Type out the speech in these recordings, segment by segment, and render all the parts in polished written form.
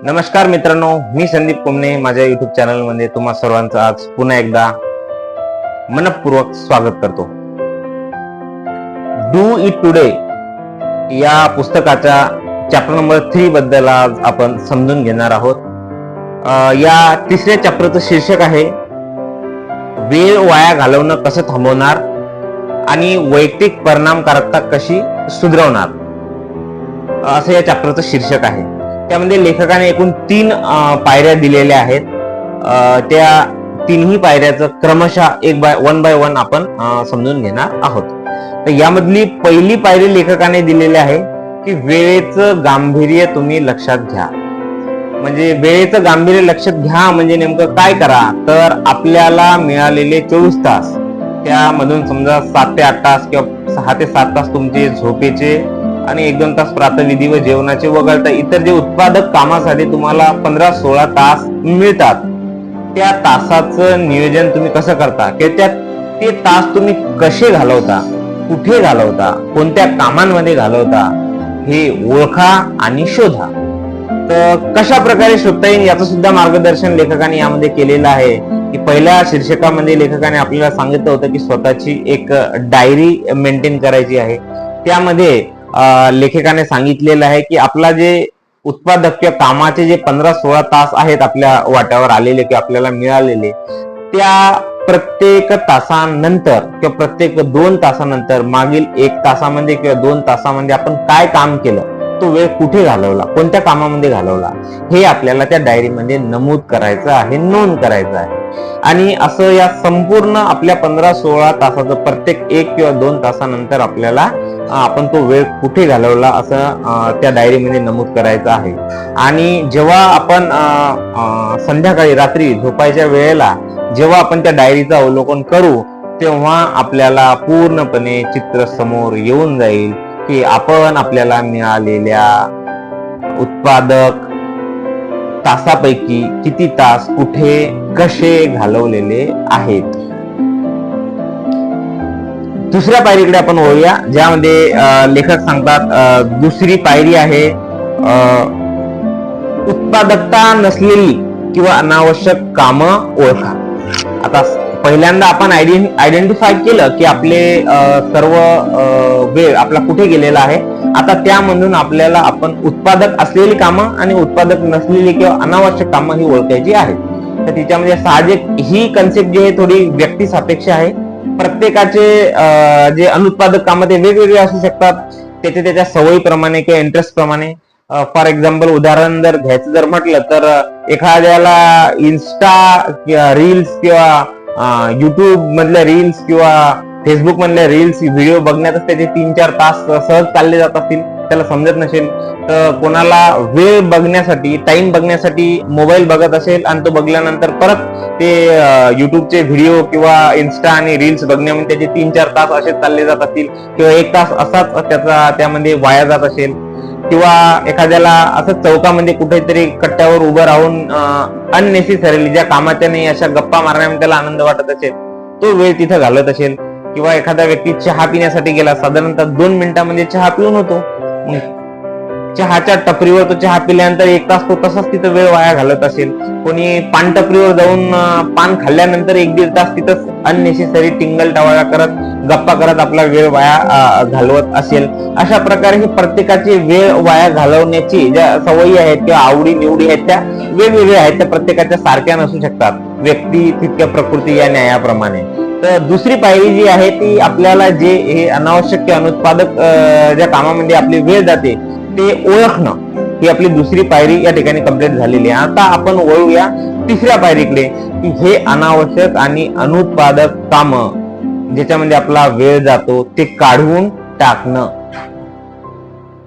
नमस्कार मित्रांनो, मी संदीप कुमणे. माझ्या युट्यूब चॅनल मध्ये तुम्हा सर्वांचं आज पुन्हा एकदा मनपूर्वक स्वागत करतो. डू इट टुडे या पुस्तकाच्या चॅप्टर नंबर 3 बद्दल आज आपण समजून घेणार आहोत. या तिसऱ्या चॅप्टरचं शीर्षक आहे वेळ वाया घालवणं कसं थांबवणार आणि वैयक्तिक परिणामकारकता कशी सुधारवणार, असं या चॅप्टरचं शीर्षक आहे. त्यामध्ये लेखकाने एकूण 3 पायऱ्या दिलेल्या आहेत. त्या तिन्ही पायऱ्याचं क्रमशः वन बाय वन आपण समजून घेणार आहोत. तर यामधली पहिली पायरी लेखकाने दिलेली आहे की वेळेचं गांभीर्य तुम्ही लक्षात घ्या. म्हणजे वेळेचं गांभीर्य लक्षात घ्या म्हणजे नेमकं काय करा, तर आपल्याला मिळालेले 24 तास त्यामधून समजा 7 ते 8 तास किंवा 6 ते 7 तास तुमचे झोपेचे आणि 1-2 तास प्रातःविधी व जेवणाचे वगळता इतर जे उत्पादक कामासाठी तुम्हाला 15-16 तास मिळतात, त्या तासाचं नियोजन तुम्ही कसं करता, ते तास तुम्ही कसे घालवता, कुठे घालवता, कोणत्या कामांमध्ये घालवता, हे ओळखा आणि शोधा. तर कशा प्रकारे शोधता येईल याचं सुद्धा मार्गदर्शन लेखकाने यामध्ये केलेलं आहे. की पहिल्या शीर्षकामध्ये लेखकाने आपल्याला सांगितलं होतं की स्वतःची एक डायरी मेंटेन करायची आहे. त्यामध्ये लेखकाने सांगितलेलं आहे की आपला जे उत्पादक किंवा कामाचे जे 15-16 तास आहेत आपल्या वाट्यावर आलेले किंवा आपल्याला मिळालेले, त्या प्रत्येक तासानंतर किंवा प्रत्येक 2 तासानंतर मागील 1 तासामध्ये किंवा 2 तासामध्ये आपण काय काम केलं, तो वेळ कुठे घालवला, कोणत्या कामामध्ये घालवला, हे आपल्याला त्या डायरीमध्ये नमूद करायचं आहे, नोंद करायचं आहे. आणि असं या संपूर्ण आपल्या 15-16 तासाचं प्रत्येक 1 किंवा 2 तासानंतर आपल्याला आपण तो वेळ कुठे घालवला असं त्या डायरीमध्ये नमूद करायचं आहे. आणि जेव्हा आपण संध्याकाळी रात्री झोपायच्या वेळेला जेव्हा आपण त्या डायरीचं अवलोकन करू, तेव्हा आपल्याला पूर्णपणे चित्र समोर येऊन जाईल की आपण आपल्याला मिळालेल्या उत्पादक तासापैकी किती तास कुठे कसे घालवलेले आहेत. दुसऱ्या पायरीकडे आपण वळूया, ज्यामध्ये लेखक सांगतात दुसरी पायरी आहे उत्पादकता नसलेली किंवा अनावश्यक कामं ओळखा. आता पहिल्यांदा आपण आयडेंटिफाय केलं की आपले सर्व वेळ आपला कुठे गेलेला आहे. आता त्यामधून आपल्याला आपण उत्पादक असलेली कामं आणि उत्पादक नसलेली किंवा अनावश्यक कामं ही ओळखायची आहेत. तर तिच्यामध्ये साहजिक ही कन्सेप्ट जी आहे थोडी व्यक्ती सापेक्ष आहे. प्रत्येकाचे जे अनुत्पादक कामं ते वेगवेगळे असू शकतात, त्याच्या सवयीप्रमाणे किंवा इंटरेस्ट प्रमाणे. फॉर एक्झाम्पल उदाहरण जर घ्यायचं जर म्हटलं तर एखाद्याला इन्स्टा रील्स किंवा युट्यूब मधल्या रील्स किंवा फेसबुक मधल्या रील्स व्हिडिओ बघण्यातच त्याचे 3-4 तास सहज चालले जात असतील, त्याला समजत नसेल. तर कोणाला वेळ बघण्यासाठी, टाइम बघण्यासाठी मोबाईल बघत असेल आणि तो बघल्यानंतर परत ते युट्यूबचे व्हिडिओ किंवा इन्स्टा आणि रील्स बघण्यामध्ये त्याचे 3-4 तास असे चालले जात असतील किंवा 1 तास असाच त्याचा त्यामध्ये वाया जात असेल. किंवा एखाद्याला असं चौकामध्ये कुठेतरी कट्ट्यावर उभं राहून अननेसेसरीली ज्या कामाच्या नाही अशा गप्पा मारण्यामध्ये त्याला आनंद वाटत असेल, तो वेळ तिथं घालत असेल. किंवा एखादा व्यक्ती चहा पिण्यासाठी गेला, साधारणतः 2 मिनिटांमध्ये चहा पिऊन होतो, चहाच्या टपरीवर तो चहा पिल्यानंतर 1 तास तो तसाच तिथं वेळ वाया घालत असेल. कोणी पान टपरीवर जाऊन पान खाल्ल्यानंतर 1-1.5 तास तिथं अननेसेसरी टिंगल टवाळा करत गप्पा करत आपला वेळ वाया घालवत असेल. अशा प्रकारे ही प्रत्येकाची वेळ वाया घालवण्याची ज्या सवयी आहेत किंवा आवडी निवडी आहेत त्या वेगवेगळ्या आहेत. त्या प्रत्येकाच्या सारख्या नसू शकतात, व्यक्ती तितक्या प्रकृती या न्यायाप्रमाणे. तर दुसरी पायरी जी आहे ती आपल्याला जे हे अनावश्यक किंवा अनुत्पादक ज्या कामामध्ये आपली वेळ जाते ते ओळखणं, ही आपली दुसरी पायरी या ठिकाणी कंप्लीट झालेली आहे. आता आपण वळूया तिसऱ्या पायरीकडे की हे अनावश्यक आणि अनुत्पादक काम ज्याच्यामध्ये आपला वेळ जातो ते काढून टाकणं.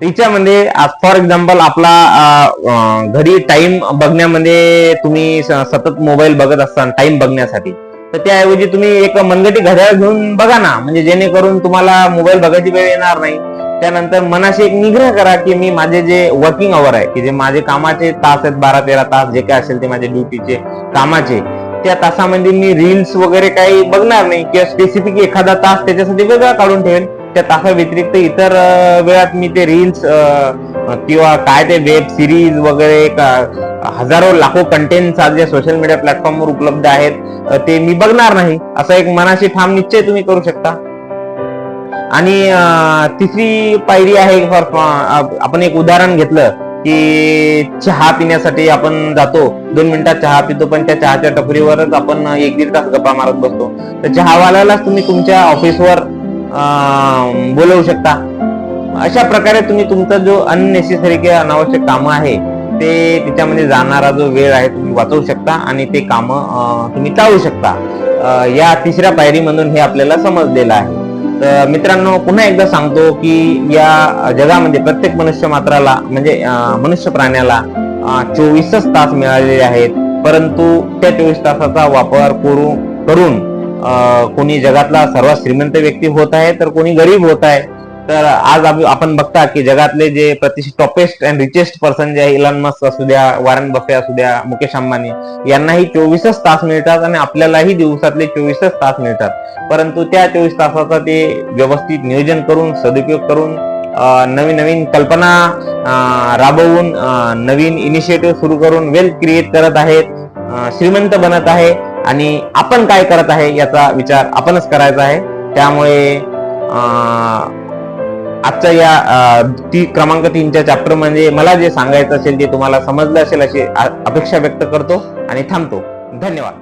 तिच्यामध्ये फॉर एक्झाम्पल आपला घरी टाइम बघण्यामध्ये तुम्ही सतत मोबाईल बघत असताना टाइम बघण्यासाठी, तर त्याऐवजी तुम्ही एक मनगटी घड्याळ घेऊन बघा ना, म्हणजे जेणेकरून तुम्हाला मोबाईल बघायची वेळ येणार नाही. त्यानंतर मनाशी एक निग्रह करा की मी माझे जे वर्किंग आवर आहे की जे माझे कामाचे तास आहेत 12-13 तास जे काय असेल ते माझे ड्युटीचे कामाचे, त्या तासामध्ये मी रील्स वगैरे काही बघणार नाही किंवा स्पेसिफिक एखादा तास त्याच्यासाठी वेगळा काढून ठेवेल. त्या तासा व्यतिरिक्त इतर वेळात मी ते रील्स किंवा काय ते वेब सिरीज वगैरे हजारो लाखो कंटेंट आज या सोशल मीडिया प्लॅटफॉर्मवर उपलब्ध आहेत ते मी बघणार नाही, असा एक मनाशी ठाम निश्चय तुम्ही करू शकता. आणि तिसरी पायरी आहे, आपण एक उदाहरण घेतलं की चहा पिण्यासाठी आपण जातो, 2 मिनिटात चहा पितो, पण त्या चहाच्या टपरीवरच आपण 1-1.5 तास गप्पा मारत बसतो. तर चहावाल्यालाच तुम्ही तुमच्या ऑफिसवर बोलवू शकता. अशा प्रकारे तुम्ही तुमचा जो अननेसेसरी किंवा अनावश्यक कामं आहे ते त्याच्यामध्ये जाणारा जो वेळ आहे तुम्ही वाचवू शकता आणि ते कामं तुम्ही टाळू शकता. या तिसऱ्या पायरीमधून हे आपल्याला समजलेलं आहे. तर मित्रांनो, पुन्हा एकदा सांगतो की या जगामध्ये प्रत्येक मनुष्य मात्राला म्हणजे मनुष्य प्राण्याला 24च तास मिळालेले आहेत, परंतु त्या 24 तासाचा वापर करून कोणी जगातला सर्वात श्रीमंत व्यक्ती होत आहे तर कोणी गरीब होत आहे. तर आज आपण बघता की जगातले जे टॉपेस्ट अँड रिचेस्ट पर्सन जे आहे, इलॉन मस्क असू द्या, वॉरेन बफे असू द्या, मुकेश अंबानी, यांनाही 24च तास मिळतात आणि आपल्यालाही दिवसातले 24च तास मिळतात. परंतु त्या 24 तासाचा ते व्यवस्थित नियोजन करून, सदुपयोग करून, नवीन नवीन कल्पना राबवून, नवीन इनिशिएटिव्ह सुरू करून वेल्थ क्रिएट करत आहेत, श्रीमंत बनत आहे. आणि आपण काय करत आहे याचा विचार आपणच करायचा आहे. त्यामुळे आजच्या या क्रमांक 3च्या चॅप्टर मध्ये मला जे सांगायचं असेल ते तुम्हाला समजलं असेल अशी अपेक्षा व्यक्त करतो आणि थांबतो. धन्यवाद.